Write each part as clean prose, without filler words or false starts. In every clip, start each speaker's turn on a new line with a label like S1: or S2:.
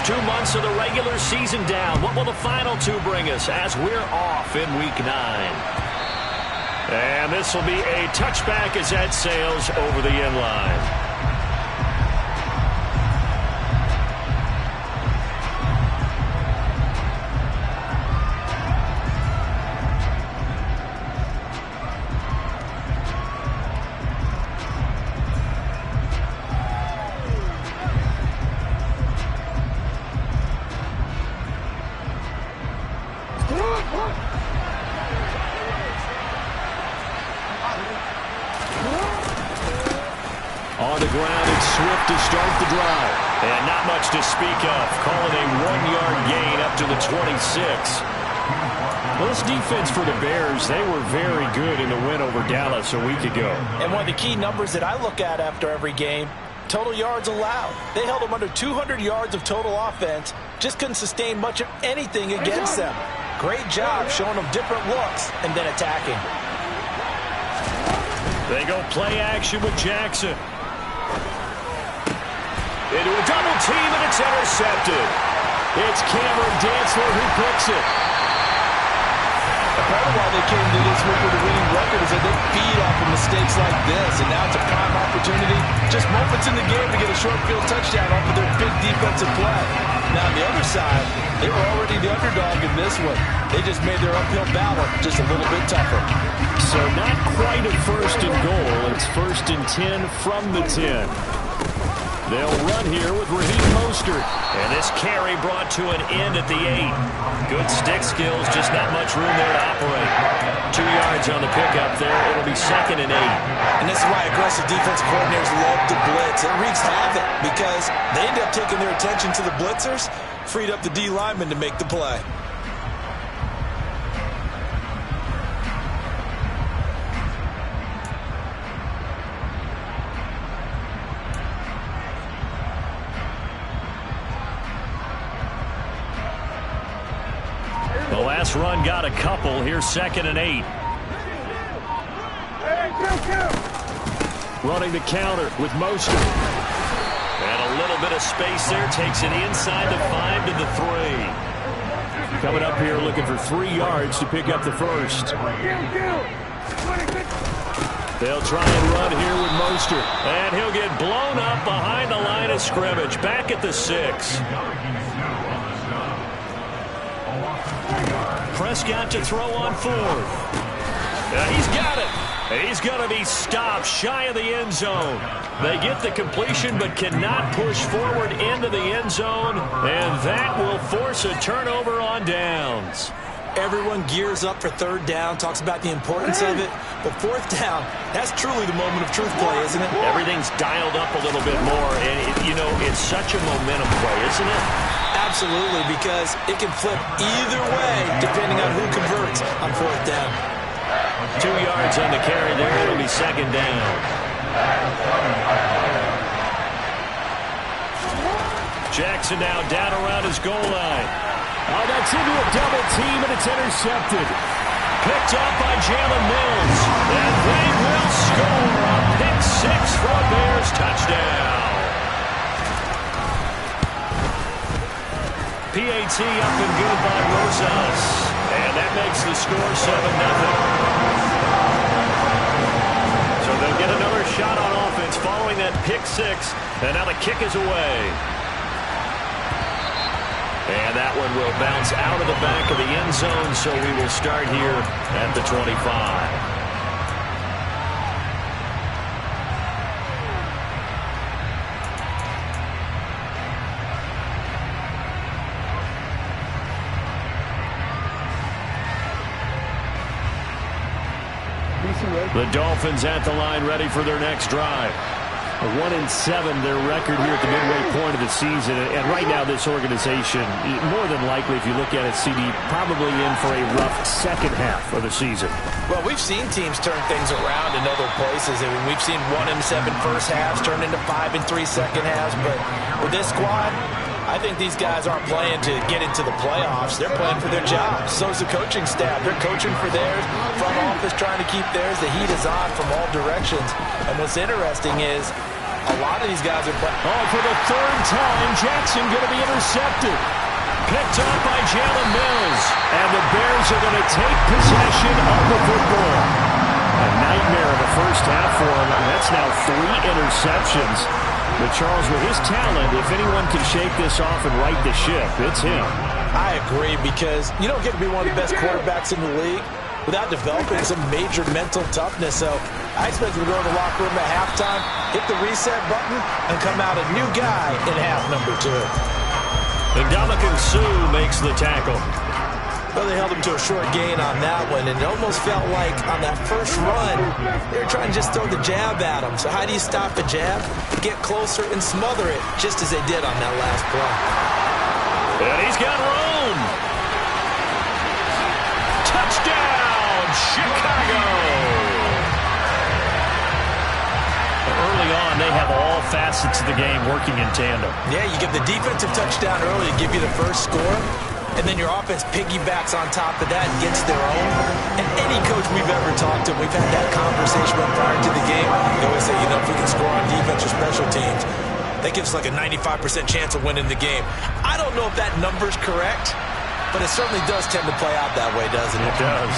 S1: first 2 months of the regular season down. What will the final two bring us as we're off in Week 9? And this will be a touchback as that sails over the end line. On the ground, it's Swift to start the drive. And not much to speak of. Calling a 1-yard gain up to the 26. Well, this defense for the Bears, they were very good in the win over Dallas a week ago.
S2: And one of the key numbers that I look at after every game, total yards allowed. They held them under 200 yards of total offense. Just couldn't sustain much of anything against them. Great job showing them different looks and then attacking.
S1: They go play action with Jackson. Into a double team, and it's intercepted. It's Cameron Dantzler who picks it.
S2: Part of why they came to this week with a winning record is that they feed off of mistakes like this, and now it's a prime opportunity. Just moments in the game to get a short field touchdown off of their big defensive play. Now on the other side, they were already the underdog in this one. They just made their uphill battle just a little bit tougher.
S1: So not quite a first and goal. It's 1st and 10 from the 10. They'll run here with Raheem Mostert. And this carry brought to an end at the 8. Good stick skills, just not much room there to operate. 2 yards on the pickup there. It'll be 2nd and 8.
S2: And this is why aggressive defense coordinators love to blitz. It wreaks havoc because they end up taking their attention to the blitzers, freed up the D lineman to make the play.
S1: The last run got a couple. Here's 2nd and 8. Running the counter with Mostert. And a little bit of space there. Takes it inside the 5 to the 3. Coming up here looking for 3 yards to pick up the first. They'll try and run here with Mostert. And he'll get blown up behind the line of scrimmage. Back at the 6. Prescott to throw on 4th. He's got it. And he's going to be stopped shy of the end zone. They get the completion but cannot push forward into the end zone. And that will force a turnover on downs.
S2: Everyone gears up for 3rd down, talks about the importance of it. But 4th down, that's truly the moment of truth play, isn't it?
S1: Everything's dialed up a little bit more. And, it's such a momentum play, isn't it?
S2: Absolutely, because it can flip either way depending on who converts on 4th down.
S1: 2 yards on the carry there. It'll be 2nd down. Jackson now down around his goal line. Oh, that's into a double team, and it's intercepted. Picked up by Jalen Mills. And they will score a pick 6 for a Bears touchdown. PAT up and good by Rosas. And that makes the score 7-0. So they'll get another shot on offense following that pick 6. And now the kick is away. And that one will bounce out of the back of the end zone, so we will start here at the 25. The Dolphins at the line ready for their next drive. 1-7 their record here at the midway point of the season. And right now this organization, more than likely if you look at it, CD, probably in for a rough second half of the season.
S2: Well, we've seen teams turn things around in other places. I mean, we've seen 1-7 first halves turn into 5-3 second halves. But with this squad, I think these guys aren't playing to get into the playoffs. They're playing for their jobs. So's the coaching staff. They're coaching for theirs. Front office trying to keep theirs. The heat is on from all directions. And what's interesting is a lot of of these guys are playing.
S1: Oh, for the third time, Jackson going to be intercepted. Picked up by Jalen Mills. And the Bears are going to take possession of the football. A nightmare in the first half for him. And that's now 3 interceptions. But Charles, with his talent, if anyone can shake this off and right the ship, it's him.
S2: I agree, because you don't get to be one of the best quarterbacks in the league without developing some major mental toughness. So I expect him to go in the locker room at halftime, hit the reset button, and come out a new guy in half number 2.
S1: Ndamukong Suh makes the tackle.
S2: Well, they held him to a short gain on that one, and it almost felt like on that first run, they were trying to just throw the jab at him. So how do you stop a jab? Get closer and smother it, just as they did on that last play.
S1: And he's got room. Touchdown, Chicago. Early on, they have all facets of the game working in tandem.
S2: Yeah, you give the defensive touchdown early to give you the first score, and then your offense piggybacks on top of that and gets their own. And any coach we've ever talked to, we've had that conversation prior to the game. They always say, you know, if we can score on defense or special teams, that gives us like a 95% chance of winning the game. I don't know if that number's correct, but it certainly does tend to play out that way, doesn't it?
S1: It does.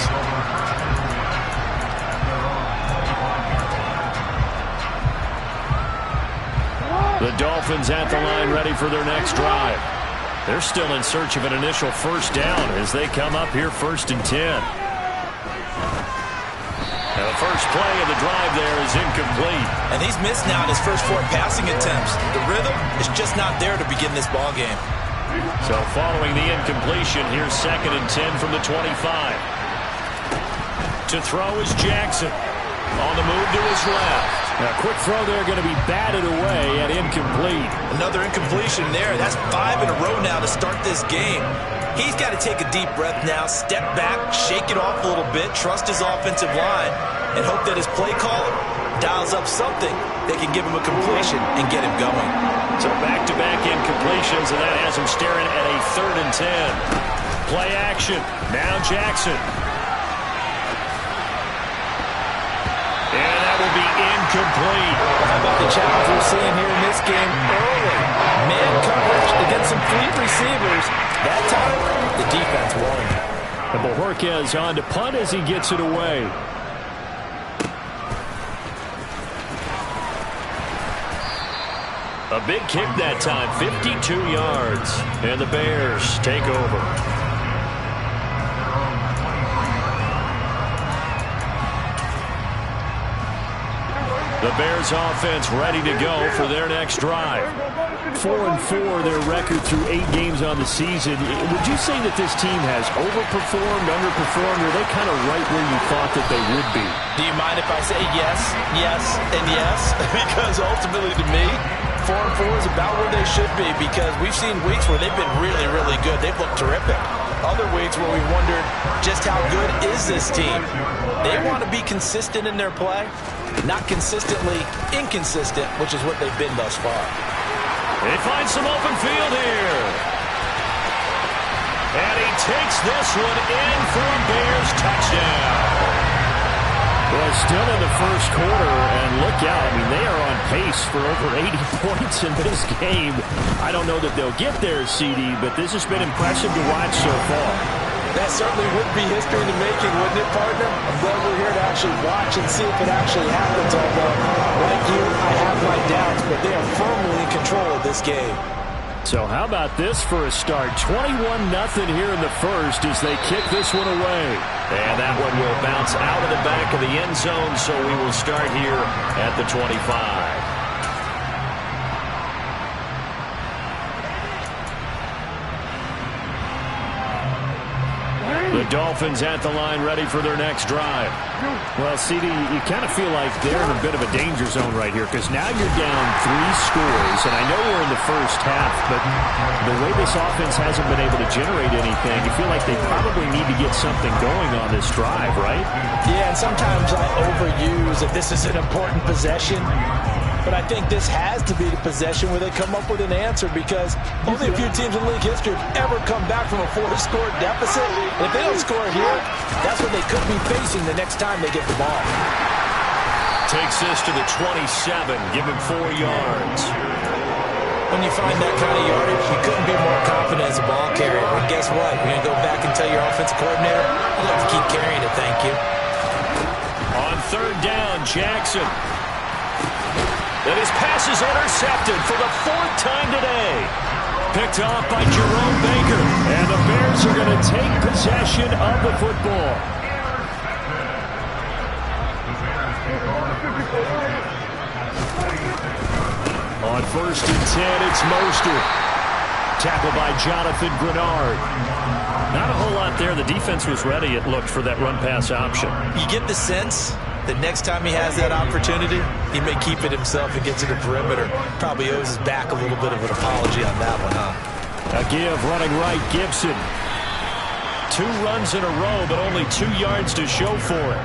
S1: The Dolphins at the line, ready for their next drive. They're still in search of an initial first down as they come up here 1st and 10. Now the first play of the drive there is incomplete.
S2: And he's missed now in his first 4 passing attempts. The rhythm is just not there to begin this ball game.
S1: So following the incompletion, here's 2nd and 10 from the 25. To throw is Jackson. On the move to his left. Now, quick throw there, going to be batted away and incomplete.
S2: Another incompletion there. That's 5 in a row now to start this game. He's got to take a deep breath now, step back, shake it off a little bit, trust his offensive line, and hope that his play caller dials up something that can give him a completion and get him going.
S1: So back-to-back incompletions, and that has him staring at a 3rd and 10. Play action. Now Jackson. And that will be incomplete.
S2: How about the challenge we're seeing here in this game early? Man coverage against some fleet receivers. That time, the defense won.
S1: And Bojorquez on to punt as he gets it away. A big kick that time, 52 yards. And the Bears take over. The Bears offense ready to go for their next drive. 4-4 their record through 8 games on the season. Would you say that this team has overperformed, underperformed, or are they kind of right where you thought that they would be?
S2: Do you mind if I say yes, yes, and yes? Because ultimately to me, 4-4 is about where they should be, because we've seen weeks where they've been really, really good. They've looked terrific. Other weeks where we wondered just how good is this team. They want to be consistent in their play, not consistently inconsistent, which is what they've been thus far.
S1: They find some open field here. And he takes this one in for a Bears touchdown. Well, still in the first quarter, and look out. I mean, they are on pace for over 80 points in this game. I don't know that they'll get there, CD, but this has been impressive to watch so far.
S2: That certainly would be history in the making, wouldn't it, partner? I'm glad we're here to actually watch and see if it actually happens, although, like you, I have my doubts, but they are firmly in control of this game.
S1: So how about this for a start? 21-0 here in the first as they kick this one away. And that one will bounce out of the back of the end zone, so we will start here at the 25. The Dolphins at the line ready for their next drive. Well, CD, you kind of feel like they're in a bit of a danger zone right here because now you're down 3 scores, and I know we're in the first half, but the way this offense hasn't been able to generate anything, you feel like they probably need to get something going on this drive, right?
S2: Yeah, and sometimes I overuse if this is an important possession. But I think this has to be the possession where they come up with an answer, because only a few teams in league history have ever come back from a 4-score deficit. And if they don't score here, that's what they could be facing the next time they get the ball.
S1: takes this to the 27, give him 4 yards.
S2: When you find that kind of yardage, you couldn't be more confident as a ball carrier. And guess what? You're going to go back and tell your offensive coordinator, I'd love to keep carrying it, thank you.
S1: On 3rd down, Jackson. And his pass is intercepted for the 4th time today. Picked off by Jerome Baker. And the Bears are going to take possession of the football. On 1st and 10, it's Mostert. Tackled by Jonathan Grenard. Not a whole lot there. The defense was ready, it looked, for that run-pass option.
S2: You get the sense that next time he has that opportunity, he may keep it himself and get to the perimeter. Probably owes his back a little bit of an apology on that one, huh?
S1: A give running right, Gibson. 2 runs in a row, but only 2 yards to show for it.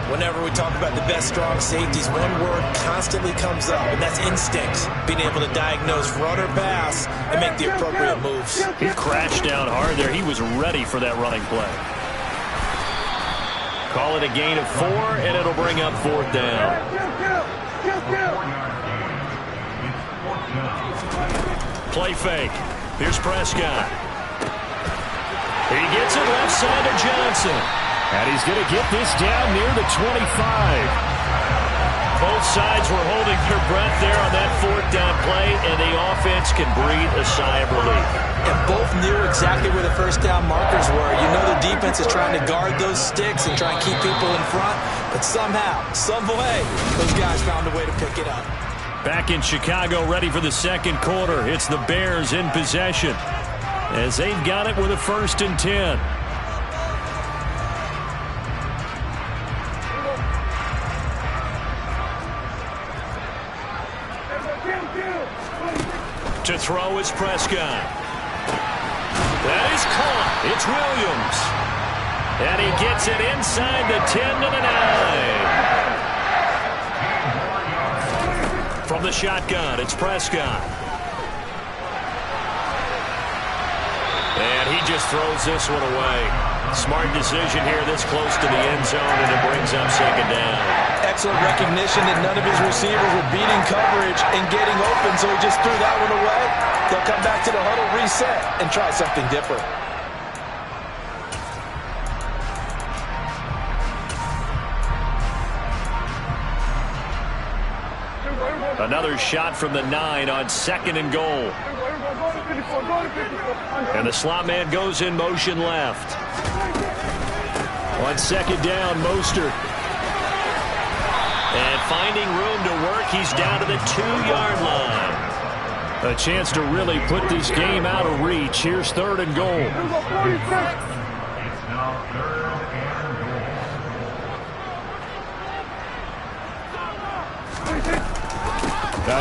S2: Whenever we talk about the best strong safeties, one word constantly comes up, and that's instinct. Being able to diagnose run or pass and make the appropriate moves.
S1: He crashed down hard there. He was ready for that running play. Call it a gain of 4, and it'll bring up 4th down. Play fake. Here's Prescott. He gets it left side to Johnson. And he's going to get this down near the 25. Both sides were holding their breath there on that 4th down play, and the offense can breathe a sigh of relief.
S2: And both knew exactly where the 1st down markers were. You know the defense is trying to guard those sticks and try and keep people in front, but somehow, some way, those guys found a way to pick it up.
S1: Back in Chicago, ready for the 2nd quarter. It's the Bears in possession as they've got it with a 1st and 10. To throw is Prescott. That is caught. It's Williams. And he gets it inside the 10 to the 9. From the shotgun, it's Prescott. And he just throws this one away. Smart decision here this close to the end zone, and it brings up 2nd down.
S2: Excellent recognition that none of his receivers were beating coverage and getting open, so he just threw that one away. They'll come back to the huddle, reset, and try something different.
S1: Another shot from the 9 on 2nd and goal. And the slot man goes in motion left. On 2nd down, Mostert. And finding room to work, he's down to the 2-yard line. A chance to really put this game out of reach. Here's 3rd and goal.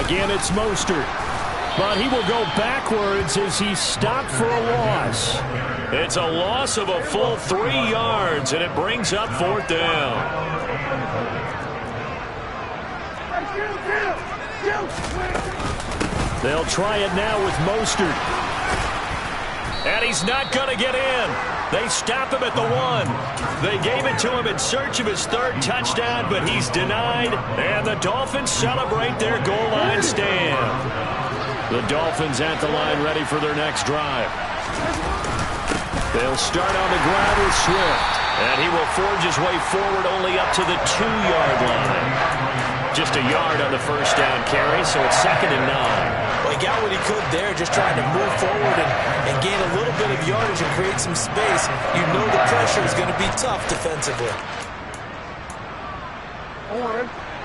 S1: Again, it's Mostert. But he will go backwards as he's stopped for a loss. It's a loss of a full 3 yards, and it brings up 4th down. They'll try it now with Mostert. And he's not going to get in. They stop him at the 1. They gave it to him in search of his 3rd touchdown, but he's denied. And the Dolphins celebrate their goal line stand. The Dolphins at the line ready for their next drive. They'll start on the ground with Swift. And he will forge his way forward only up to the 2-yard line. Just a yard on the 1st down carry, so it's 2nd and 9.
S2: Well, he got what he could there, just trying to move forward and gain a little bit of yardage and create some space. You know the pressure is going to be tough defensively.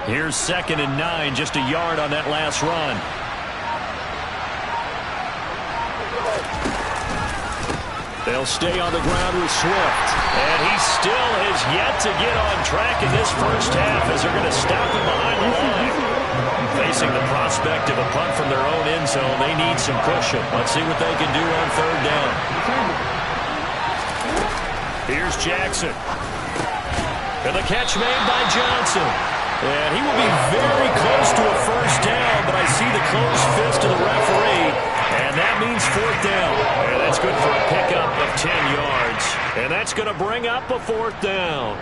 S1: Here's 2nd and 9, just a yard on that last run. They'll stay on the ground with Swift. And he still has yet to get on track in this 1st half as they're going to stop him behind the line. Facing the prospect of a punt from their own end zone, they need some cushion. Let's see what they can do on 3rd down. Here's Jackson. And the catch made by Johnson. And he will be very close to a 1st down, but I see the closed fist of the referee. And that means 4th down. And that's good for a pickup of 10 yards. And that's going to bring up a 4th down.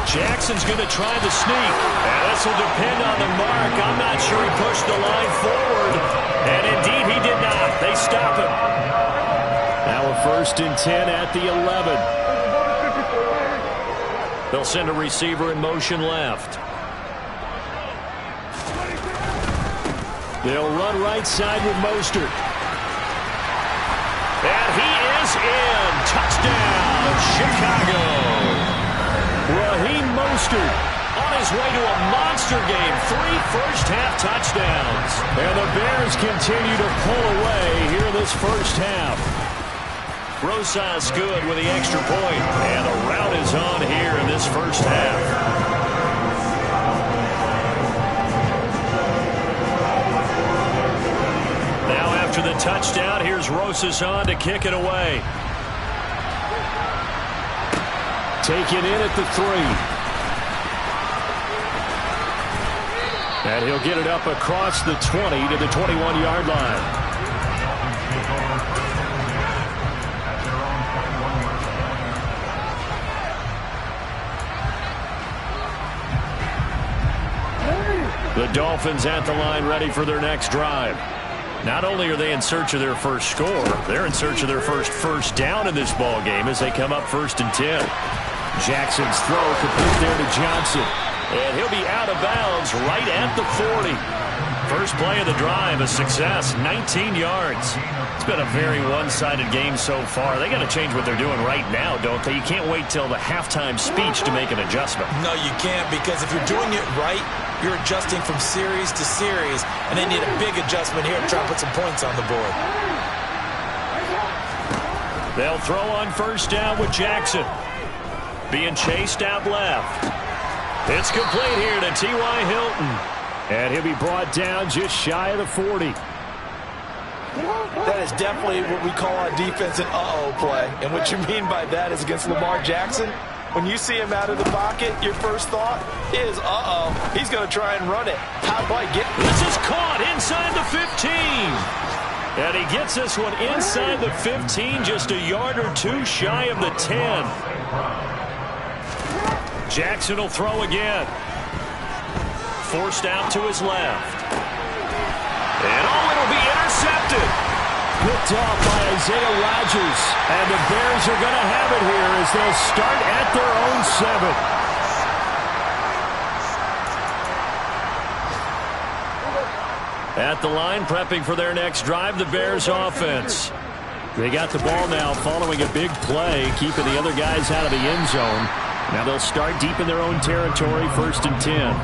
S1: Jackson's going to try the sneak. And this will depend on the mark. I'm not sure he pushed the line forward. And indeed he did not. They stop him. Now a 1st and 10 at the 11. They'll send a receiver in motion left. They'll run right side with Mostert. And he is in. Touchdown, Chicago. Raheem Mostert on his way to a monster game. 3 first-half touchdowns. And the Bears continue to pull away here in this first half. Rosas good with the extra point. And the rout is on here in this first half. Now after the touchdown, here's Rosas on to kick it away. Taken in at the 3. And he'll get it up across the 20 to the 21-yard line. The Dolphins at the line ready for their next drive. Not only are they in search of their first score, they're in search of their first down in this ball game as they come up 1st and 10. Jackson's throw complete there to Johnson. And he'll be out of bounds right at the 40. First play of the drive, a success, 19 yards. It's been a very one-sided game so far. They got to change what they're doing right now, don't they? You can't wait till the halftime speech to make an adjustment.
S2: No, you can't, because if you're doing it right, you're adjusting from series to series, and they need a big adjustment here to try to put some points on the board.
S1: They'll throw on 1st down with Jackson. Being chased out left. It's complete here to T.Y. Hilton. And he'll be brought down just shy of the 40.
S2: That is definitely what we call on defense an uh-oh play. And what you mean by that is against Lamar Jackson, when you see him out of the pocket, your first thought is, uh-oh, he's going to try and run it. How do I get
S1: this? Is caught inside the 15. And he gets this one inside the 15, just a yard or 2 shy of the 10. Jackson will throw again. Forced out to his left. And it'll be intercepted. Picked off by Isaiah Rodgers. And the Bears are going to have it here as they'll start at their own 7. At the line, prepping for their next drive, the Bears offense. They got the ball now following a big play, keeping the other guys out of the end zone. Now they'll start deep in their own territory, 1st and 10.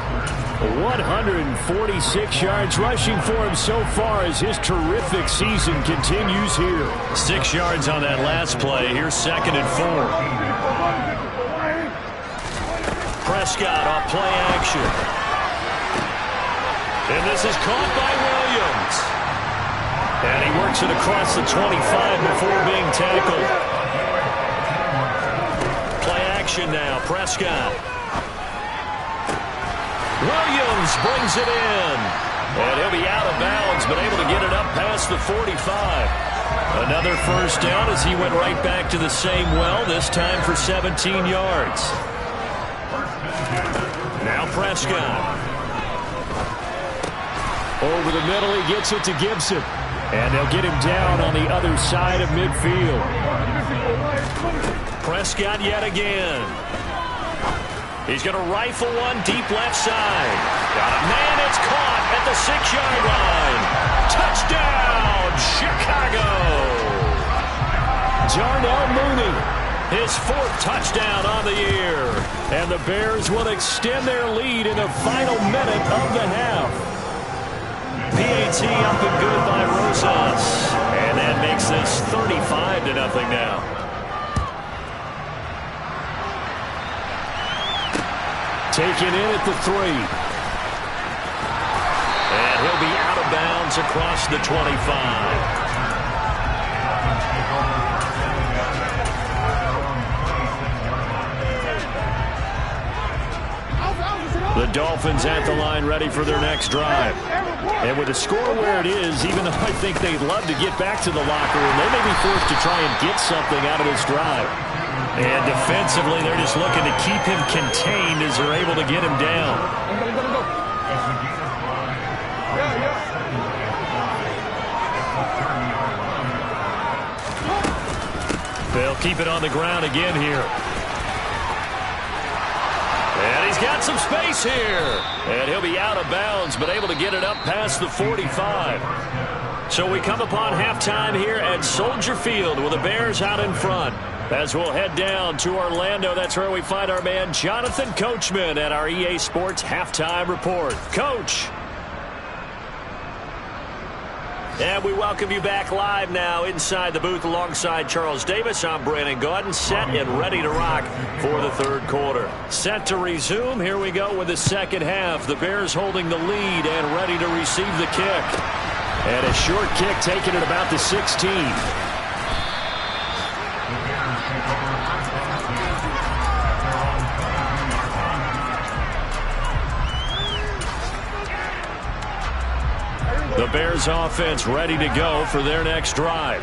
S1: 146 yards rushing for him so far as his terrific season continues here. 6 yards on that last play. Here's 2nd and 4. Prescott off play action. And this is caught by Williams. And he works it across the 25 before being tackled. Play action now, Prescott. Williams brings it in. And he'll be out of bounds, but able to get it up past the 45. Another 1st down as he went right back to the same well, this time for 17 yards. Now Prescott. Over the middle, he gets it to Gibson. And they'll get him down on the other side of midfield. Prescott yet again. He's going to rifle one deep left side. Got a man, it's caught at the 6-yard line. Touchdown, Chicago. Darnell Mooney, his 4th touchdown on the year. And the Bears will extend their lead in the final minute of the half. PAT up and good by Rosas. And that makes this 35-0 now. Taken in at the 3. And he'll be out of bounds across the 25. The Dolphins at the line ready for their next drive. And with the score where it is, even though I think they'd love to get back to the locker room, they may be forced to try and get something out of this drive. And defensively, they're just looking to keep him contained as they're able to get him down. They'll keep it on the ground again here. And he's got some space here. And he'll be out of bounds, but able to get it up past the 45. So we come upon halftime here at Soldier Field with the Bears out in front. As we'll head down to Orlando, that's where we find our man Jonathan Coachman at our EA Sports Halftime Report. Coach. And we welcome you back live now inside the booth alongside Charles Davis. I'm Brandon Gaudin, set and ready to rock for the third quarter. Set to resume. Here we go with the second half. The Bears holding the lead and ready to receive the kick. And a short kick taken at about the 16. The Bears offense ready to go for their next drive.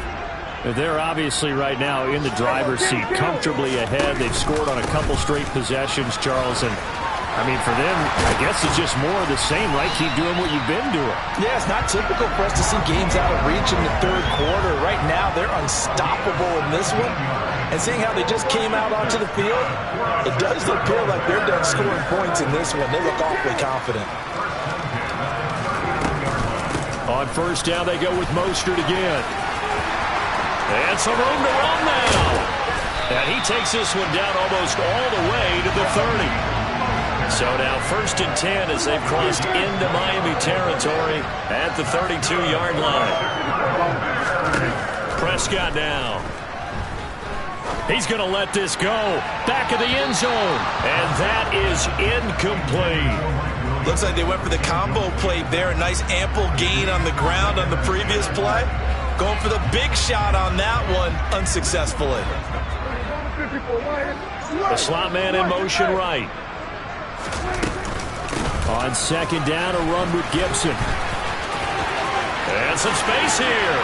S1: They're obviously right now in the driver's seat, comfortably ahead. They've scored on a couple straight possessions, Charles. And, I mean, for them, I guess it's just more of the same, right? Keep doing what you've been doing.
S2: Yeah, it's not typical for us to see games out of reach in the third quarter. Right now, they're unstoppable in this one. And seeing how they just came out onto the field, it does appear like they're done scoring points in this one. They look awfully confident.
S1: On first down, they go with Mostert again. And some room to run now. And he takes this one down almost all the way to the 30. So now 1st and 10 as they've crossed into Miami territory at the 32-yard line. Prescott now. He's going to let this go. Back of the end zone. And that is incomplete.
S2: Looks like they went for the combo play there. A nice ample gain on the ground on the previous play. Going for the big shot on that one, unsuccessfully.
S1: The slot man in motion right. On second down, a run with Gibson. And some space here.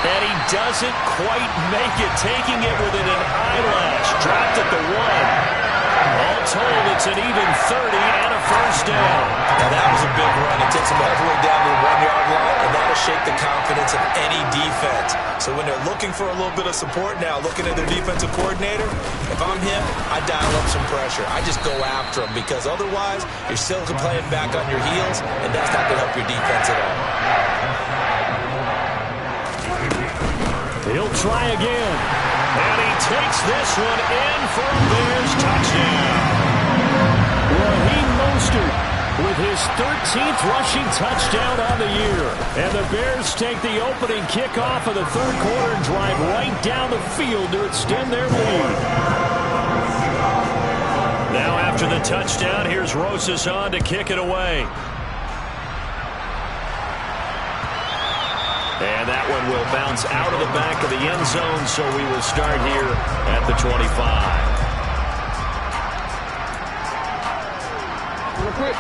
S1: And he doesn't quite make it, taking it within an eyelash. Dropped at the 1. All told, it's an even 30 and a first down.
S2: Now that was a big run. It takes him all the way down to the 1-yard line, and that'll shake the confidence of any defense. So when they're looking for a little bit of support now, looking at their defensive coordinator, if I'm him, I dial up some pressure. I just go after him, because otherwise you're still playing back on your heels, and that's not going to help your defense at all.
S1: He'll try again. And he takes this one in for a Bears touchdown. Raheem Mostert with his 13th rushing touchdown on the year. And the Bears take the opening kickoff of the third quarter and drive right down the field to extend their lead. Now after the touchdown, here's Rosas on to kick it away. And that one will bounce out of the back of the end zone, so we will start here at the 25.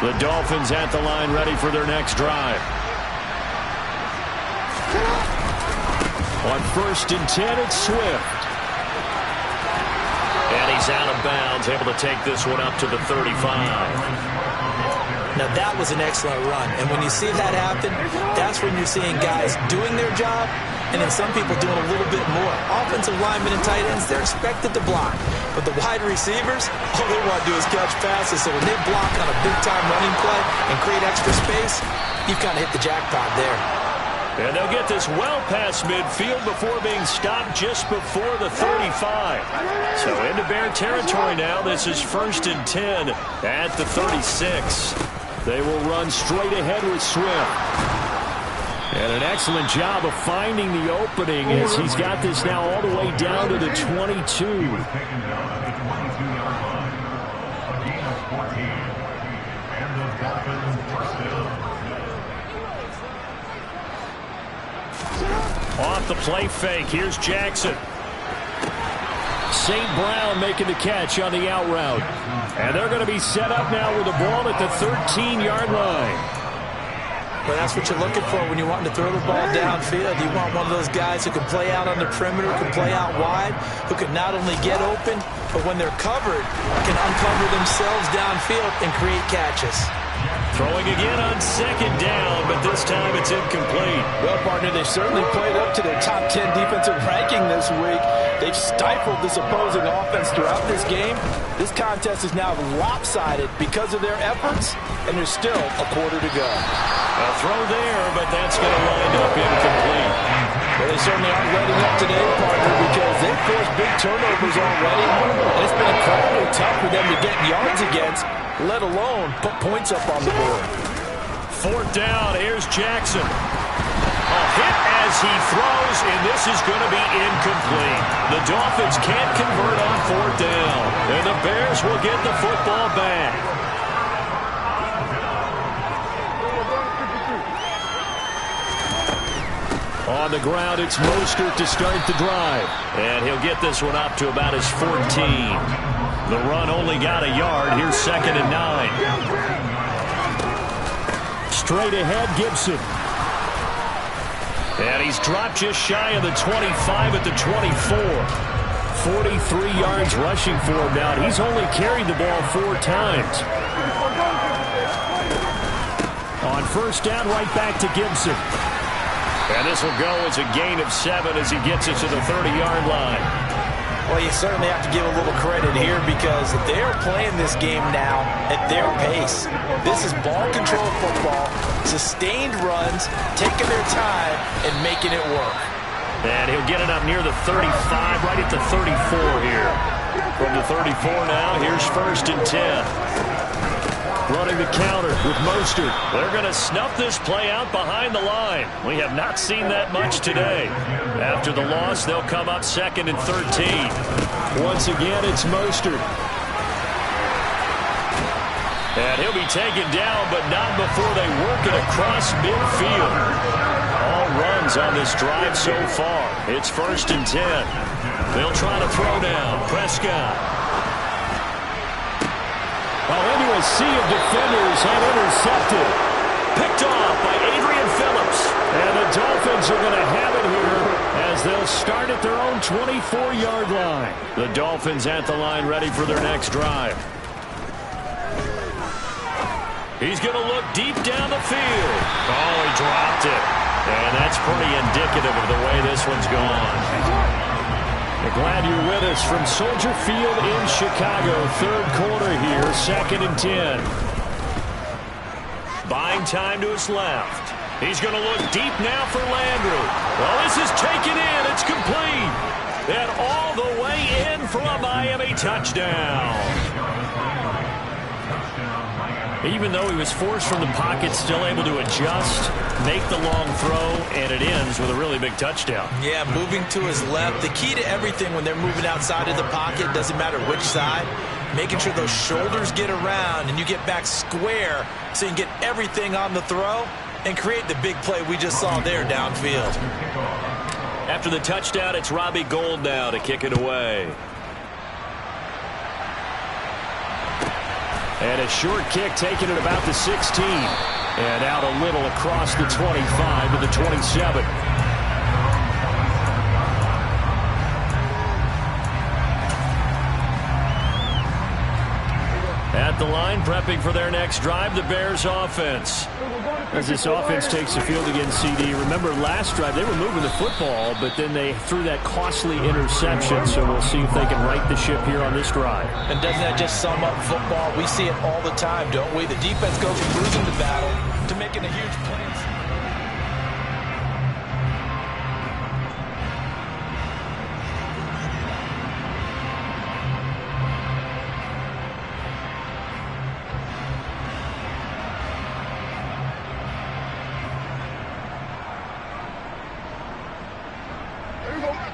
S1: The Dolphins at the line ready for their next drive. On 1st and 10, it's Swift. And he's out of bounds, able to take this one up to the 35.
S2: Now that was an excellent run, and when you see that happen, that's when you're seeing guys doing their job, and then some people doing a little bit more. Offensive linemen and tight ends, they're expected to block, but the wide receivers, all they want to do is catch passes. So when they block on a big-time running play and create extra space, you've kind of hit the jackpot there.
S1: And they'll get this well past midfield before being stopped just before the 35. So into Bear territory now. This is 1st and 10 at the 36. They will run straight ahead with Swift. And an excellent job of finding the opening as he's got this now all the way down to the 22. Off the play fake, here's Jackson. St. Brown making the catch on the out route. And they're going to be set up now with the ball at the 13-yard line.
S2: Well, that's what you're looking for when you want to throw the ball downfield. You want one of those guys who can play out on the perimeter, can play out wide, who can not only get open, but when they're covered, can uncover themselves downfield and create catches.
S1: Throwing again on second down, but this time it's incomplete.
S2: Well, partner, they've certainly played up to their top 10 defensive ranking this week. They've stifled this opposing offense throughout this game. This contest is now lopsided because of their efforts, and there's still a quarter to go.
S1: A throw there, but that's going to wind up incomplete.
S2: Well, they certainly aren't letting up today, partner, because they've forced big turnovers already, and it's been incredibly tough for them to get yards against, let alone put points up on the board.
S1: Fourth down, here's Jackson. A hit as he throws, and this is going to be incomplete. The Dolphins can't convert on fourth down, and the Bears will get the football back. On the ground, it's Mostert to start the drive. And he'll get this one up to about his 14. The run only got a yard. Here's 2nd and 9. Straight ahead, Gibson. And he's dropped just shy of the 25 at the 24. 43 yards rushing for him now. He's only carried the ball 4 times. On first down, right back to Gibson. And this will go as a gain of 7 as he gets it to the 30-yard line.
S2: Well, you certainly have to give a little credit here because they're playing this game now at their pace. This is ball control football, sustained runs, taking their time, and making it work.
S1: And he'll get it up near the 35, right at the 34 here. From the 34 now, here's 1st and 10. Running the counter with Mostert. They're going to snuff this play out behind the line. We have not seen that much today. After the loss, they'll come up 2nd and 13. Once again, it's Mostert. And he'll be taken down, but not before they work it across midfield. All runs on this drive so far. It's 1st and 10. They'll try to throw down. Prescott. Into a sea of defenders and intercepted. Picked off by Adrian Phillips. And the Dolphins are going to have it here as they'll start at their own 24-yard line. The Dolphins at the line ready for their next drive. He's going to look deep down the field. Oh, he dropped it. And that's pretty indicative of the way this one's gone. We're glad you're with us from Soldier Field in Chicago. 3rd quarter here, 2nd and 10. Buying time to his left. He's going to look deep now for Landry. Well, this is taken in. It's complete. And all the way in for a Miami touchdown. Even though he was forced from the pocket, still able to adjust, make the long throw, and it ends with a really big touchdown.
S2: Yeah, moving to his left. The key to everything when they're moving outside of the pocket, doesn't matter which side, making sure those shoulders get around and you get back square so you can get everything on the throw and create the big play we just saw there downfield.
S1: After the touchdown, it's Robbie Gould now to kick it away. And a short kick taken at about the 16. And out a little across the 25 to the 27. At the line, prepping for their next drive, the Bears offense. As this offense takes the field against CD, remember last drive they were moving the football, but then they threw that costly interception, so we'll see if they can right the ship here on this drive.
S2: And doesn't that just sum up football? We see it all the time, don't we? The defense goes from losing the battle to making a huge play.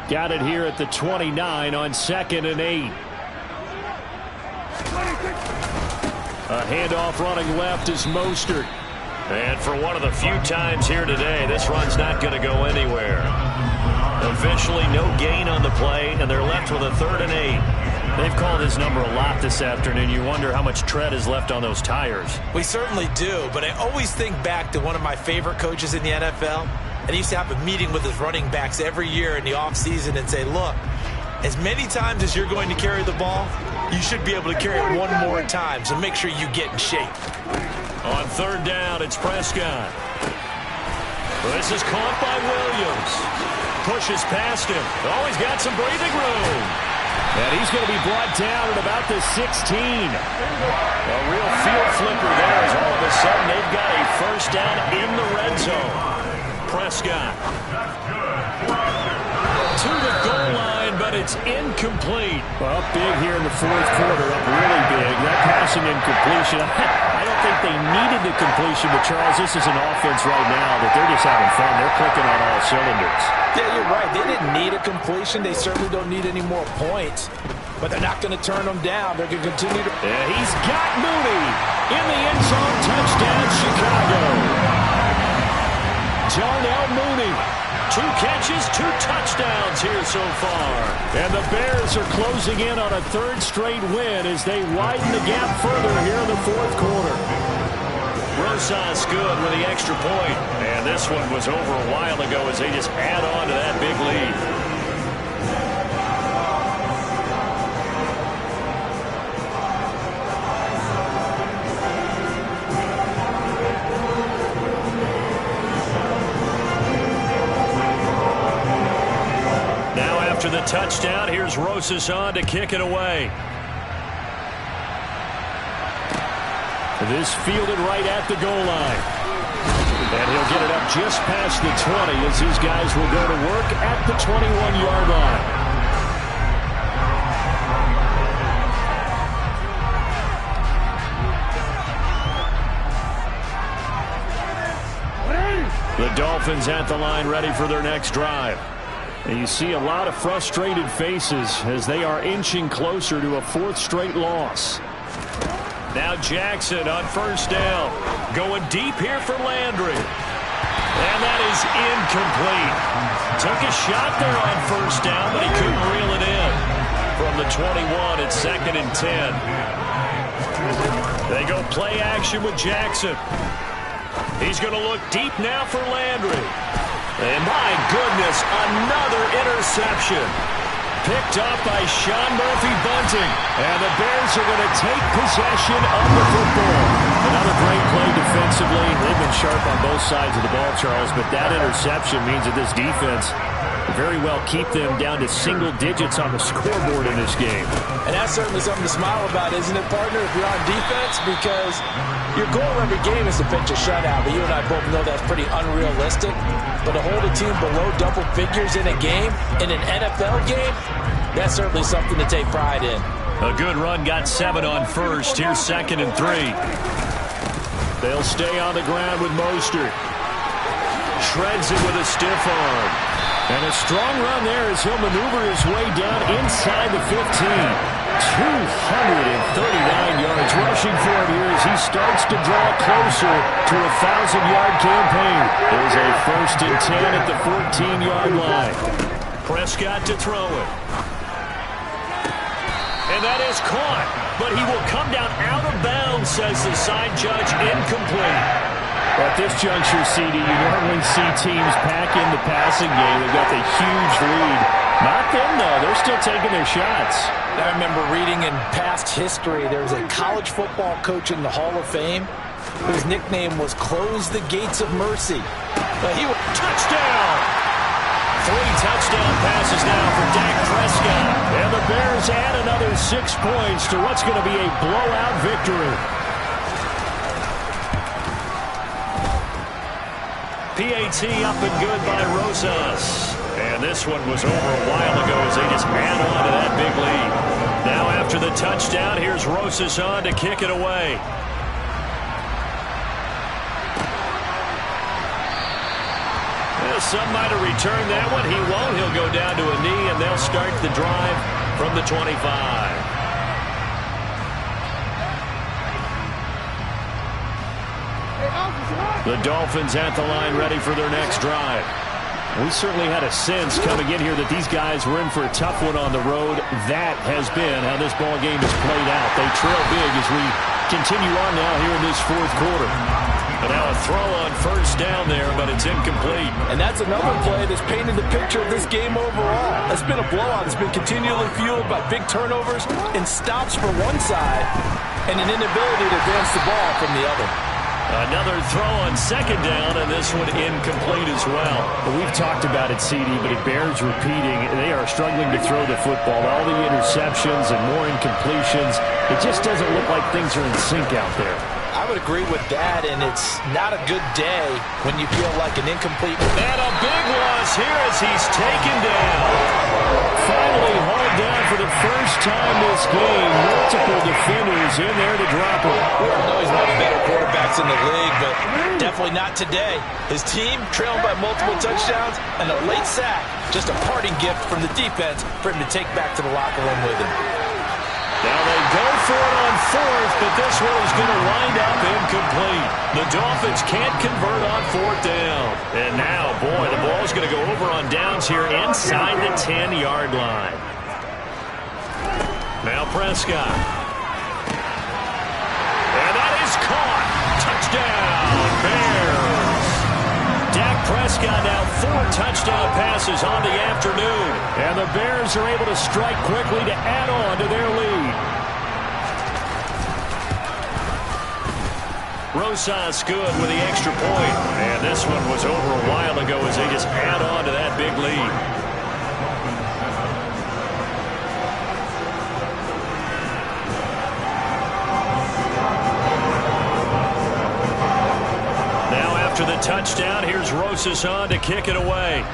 S1: Got it here at the 29 on 2nd and 8. A handoff running left is Mostert. And for one of the few times here today, this run's not going to go anywhere. Officially no gain on the play, and they're left with a 3rd and 8. They've called his number a lot this afternoon. You wonder how much tread is left on those tires.
S2: We certainly do, but I always think back to one of my favorite coaches in the NFL, and he used to have a meeting with his running backs every year in the offseason and say, look, as many times as you're going to carry the ball, you should be able to carry it one more time, so make sure you get in shape.
S1: On 3rd down, it's Prescott. This is caught by Williams. Pushes past him. Oh, he's got some breathing room. And he's going to be brought down at about the 16. A real field flipper there as all of a sudden they've got a 1st down in the red zone. Prescott. To the goal line, but it's incomplete.
S3: Well, big here in the 4th quarter, up really big. That passing incompletion, I don't think they needed the completion, but Charles, this is an offense right now that they're just having fun. They're clicking on all cylinders.
S2: Yeah, you're right. They didn't need a completion. They certainly don't need any more points, but they're not going to turn them down. They're going to continue to...
S1: And he's got Mooney in the end zone. Touchdown, Chicago. Darnell Mooney. 2 catches, 2 touchdowns here so far. And the Bears are closing in on a 3rd straight win as they widen the gap further here in the 4th quarter. Rosas good with the extra point. And this one was over a while ago as they just add on to that big lead. After the touchdown, here's Rosas on to kick it away. This fielded right at the goal line. And he'll get it up just past the 20 as these guys will go to work at the 21-yard line. The Dolphins at the line ready for their next drive. And you see a lot of frustrated faces as they are inching closer to a 4th straight loss. Now Jackson on 1st down. Going deep here for Landry. And that is incomplete. Took a shot there on 1st down, but he couldn't reel it in. From the 21, it's 2nd and 10. They go play action with Jackson. He's going to look deep now for Landry. And my goodness, another interception. Picked up by Sean Murphy-Bunting. And the Bears are going to take possession of the football. Another great play defensively. They've been sharp on both sides of the ball, Charles, but that interception means that this defense very well keep them down to single digits on the scoreboard in this game.
S2: And that's certainly something to smile about, isn't it, partner, if you're on defense? Because your goal every game is to pitch a shutout, but you and I both know that's pretty unrealistic. But to hold a team below double figures in a game, in an NFL game, that's certainly something to take pride in.
S1: A good run, got 7 on 1st. Here's 2nd and 3. They'll stay on the ground with Mostert. Shreds it with a stiff arm. And a strong run there as he'll maneuver his way down inside the 15. 239 yards rushing for him here as he starts to draw closer to a 1,000-yard campaign. There's a 1st and 10 at the 14-yard line. Prescott to throw it. And that is caught, but he will come down out of bounds, says the side judge, incomplete.
S3: At this juncture, CD, you normally see teams pack in the passing game. They've got the huge lead. Not them, though. They're still taking their shots.
S2: I remember reading in past history, there was a college football coach in the Hall of Fame whose nickname was Close the Gates of Mercy. But he was...
S1: Touchdown! 3 touchdown passes now for Dak Prescott. And the Bears add another 6 points to what's going to be a blowout victory. PAT up and good by Rosas. And this one was over a while ago as they just add on to that big lead. Now after the touchdown, here's Rosas on to kick it away. Well, some might have returned that one. He won't. He'll go down to a knee, and they'll start the drive from the 25. The Dolphins at the line ready for their next drive.
S3: We certainly had a sense coming in here that these guys were in for a tough one on the road. That has been how this ball game has played out. They trail big as we continue on now here in this fourth quarter. And now a throw on first down there, but it's incomplete.
S2: And that's another play that's painted the picture of this game overall. It's been a blowout. It's been continually fueled by big turnovers and stops for one side and an inability to advance the ball from the other.
S1: Another throw on second down, and this one incomplete as well.
S3: We've talked about it, CD, but it bears repeating. They are struggling to throw the football. All the interceptions and more incompletions. It just doesn't look like things are in sync out there.
S2: I would agree with that, and it's not a good day when you feel like an incomplete.
S1: And a big loss here as he's taken down.
S3: Finally hauled down for the first time this game. Multiple defenders in there to drop him.
S2: We all know he's one of the better quarterbacks in the league, but definitely not today. His team trailing by multiple touchdowns and a late sack. Just a parting gift from the defense for him to take back to the locker room with him.
S1: Now they go for it on fourth, but this one is going to wind up incomplete. The Dolphins can't convert on fourth down. And now, boy, the ball's going to go over on downs here inside the 10-yard line. Now Prescott. And that is caught. Touchdown, Bears. Dak Prescott now 4 touchdown passes on the afternoon.
S3: And the Bears are able to strike quickly to add on to their lead.
S1: Rosas good with the extra point. And this one was over a while ago as they just add on to that big lead. After the touchdown, here's Rosas on to kick it away.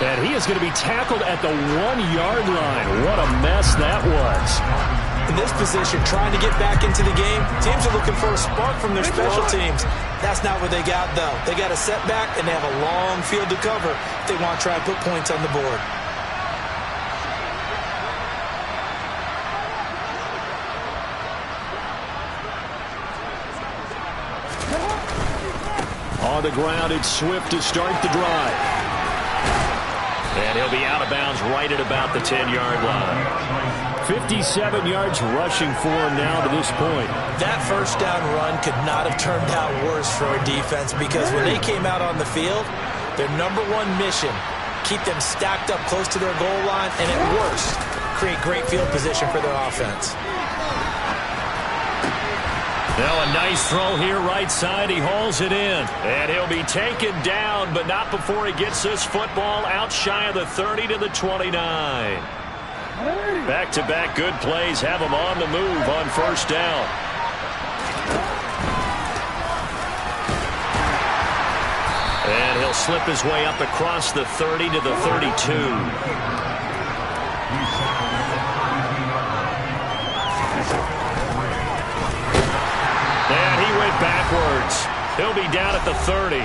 S3: And he is going to be tackled at the 1-yard line. What a mess that was.
S2: In this position, trying to get back into the game, teams are looking for a spark from their special teams. That's not what they got, though. They got a setback, and they have a long field to cover if they want to try and put points on the board.
S3: On the ground, it's Swift to start the drive.
S1: And he'll be out of bounds right at about the 10-yard line.
S3: 57 yards rushing for him now to this point.
S2: That first down run could not have turned out worse for a defense because when they came out on the field, their number one mission, keep them stacked up close to their goal line, and at worst, create great field position for their offense.
S1: Now a nice throw here right side. He hauls it in. And he'll be taken down, but not before he gets this football out shy of the 30 to the 29. Back-to-back good plays have him on the move on first down. And he'll slip his way up across the 30 to the 32. And he went backwards. He'll be down at the 30.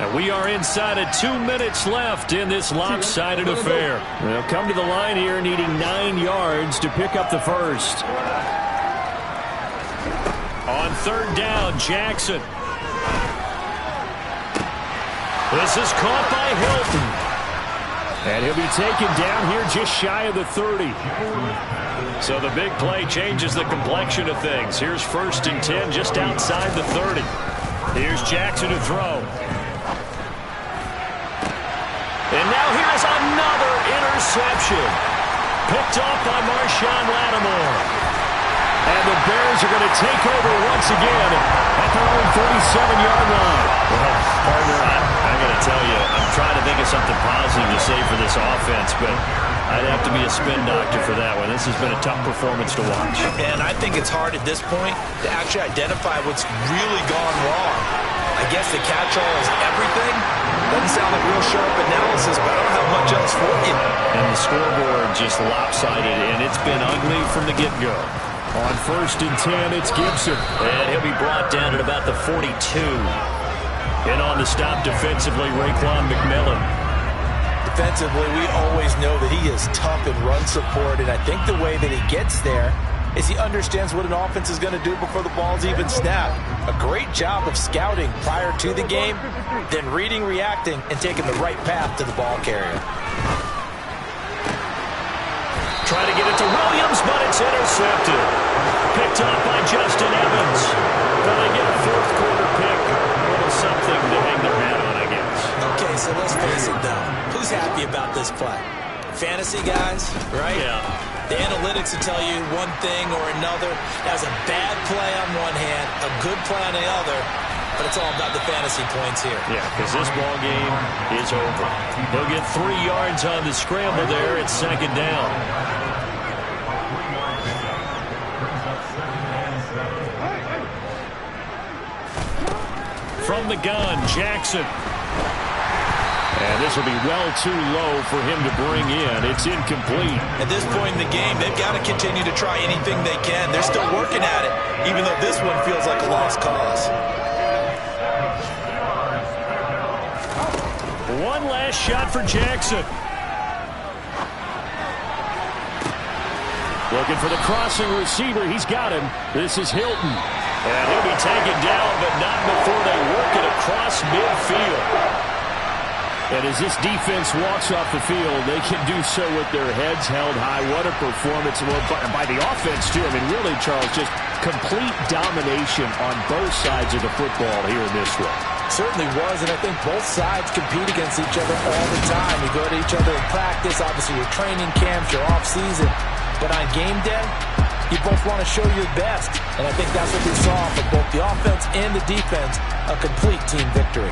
S1: And we are inside of 2 minutes left in this lopsided affair.
S3: They'll come to the line here needing 9 yards to pick up the first.
S1: On third down, Jackson. This is caught by Hilton.
S3: And he'll be taken down here just shy of the 30.
S1: So the big play changes the complexion of things. Here's first and 10 just outside the 30. Here's Jackson to throw. And now here's another interception. Picked off by Marshawn Lattimore.
S3: And the Bears are going to take over once again at their own 37-yard line.
S1: Well, partner, I got to tell you, I'm trying to think of something positive to say for this offense, but I'd have to be a spin doctor for that one. This has been a tough performance to watch.
S2: And I think it's hard at this point to actually identify what's really gone wrong. I guess the catch-all is everything. Doesn't sound like real sharp analysis, but I don't have much else for you.
S1: And the scoreboard just lopsided, and it's been ugly from the get-go.
S3: On first and 10, it's Gibson.
S1: And he'll be brought down at about the 42. And on the stop defensively, Raekwon McMillan.
S2: Defensively, we always know that he is tough in run support, and I think the way that he gets there is he understands what an offense is going to do before the ball's even snapped. A great job of scouting prior to the game, then reading, reacting, and taking the right path to the ball carrier.
S1: Trying to get it to Williams, but it's intercepted. Picked up by Justin Evans. Will they get a fourth quarter pick? A little something to hang their hat on, I guess.
S2: Okay, so let's face it, though. Who's happy about this play? Fantasy guys, right?
S1: Yeah.
S2: The analytics will tell you one thing or another. That was a bad play on one hand, a good play on the other, but it's all about the fantasy points here.
S1: Yeah, because this ball game is over. They'll get 3 yards on the scramble there. It's second down. From the gun, Jackson. And this will be well too low for him to bring in. It's incomplete.
S2: At this point in the game, they've got to continue to try anything they can. They're still working at it, even though this one feels like a lost cause.
S1: One last shot for Jackson. Looking for the crossing receiver. He's got him. This is Hilton. And he'll be taken down, but not before they work it across midfield. And as this defense walks off the field, they can do so with their heads held high. What a performance by the offense, too. I mean, really, Charles, just complete domination on both sides of the football here in this one.
S2: Certainly was, and I think both sides compete against each other all the time. You go to each other in practice, obviously your training camps, your off-season. But on game day, you both want to show your best. And I think that's what we saw for both the offense and the defense, a complete team victory.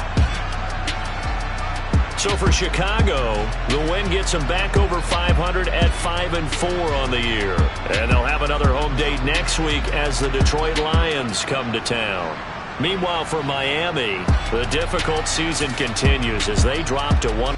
S1: So for Chicago, the win gets them back over 500 at 5-4 on the year. And they'll have another home date next week as the Detroit Lions come to town. Meanwhile, for Miami, the difficult season continues as they drop to 1.